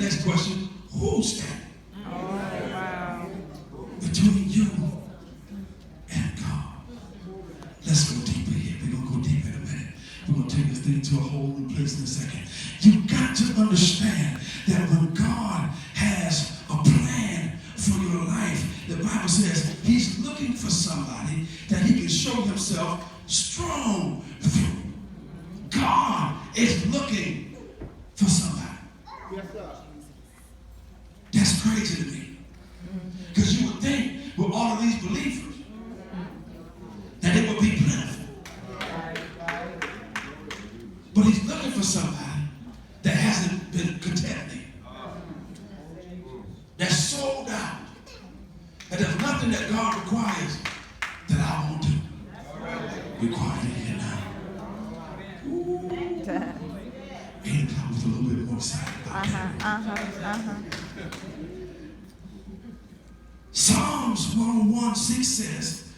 next question, who's standing? Oh, wow. Between you and God. Let's go deeper here. We're going to go deeper in a minute. We're going to take this thing to a whole new place in a second. You've got to understand that when God has a plan for your life, the Bible says he's looking for somebody that he can show himself strong through. God is looking for somebody. Yes, sir. That's crazy to me. Because you would think with all of these believers that it would be plentiful. But he's looking for somebody that hasn't been contending. That's sold out. And there's nothing that God requires that I won't do. Required it here now. And I was a little bit more excited about that. Psalms 101:6 says,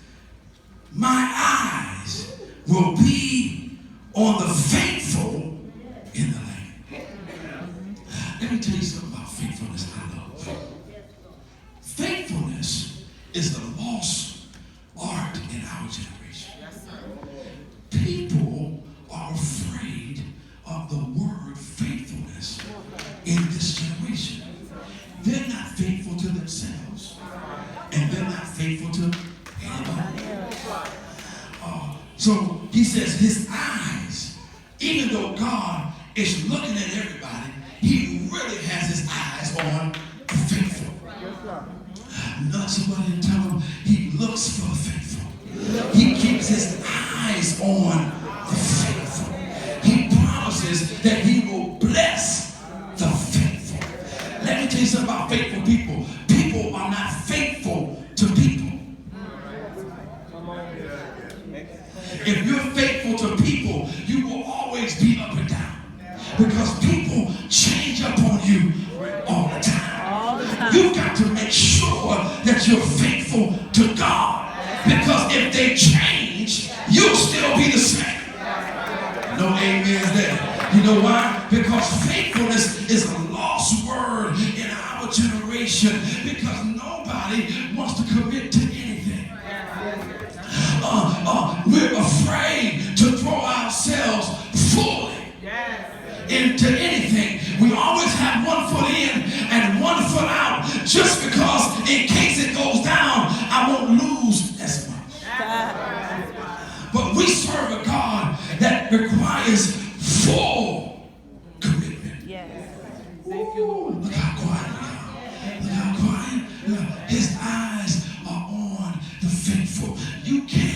my eyes will be on the faithful in the land. Let me tell you something about faithfulness I love. Faithfulness is the lost art in our generation. People are afraid of the word faithfulness in this generation. They're not faithful to themselves, and they're not faithful to anybody. So he says his eyes, even though God is looking at everybody, he really has his eyes on the faithful. Not somebody and tell him he looks for the faithful. He keeps his eyes on the faithful. He promises that he will bless the faithful. Let me tell you something about faithful people. People are not faithful to people. If you're faithful to people, you will always be up and down. Because people change up on you all the time. You've got to make sure that you're faithful to God. Because if they change, you'll still be the same. No amens there. You know why? Because faithfulness is a lost word in our generation. Because nobody wants to commit to anything. We're afraid to throw ourselves fully into anything. We always have one foot in and one foot out, just because in case it goes down, I won't lose as much. But we serve a God that requires full commitment. Thank you, Lord. Look how quiet we are. Look how quiet. His eyes are on the faithful. You can't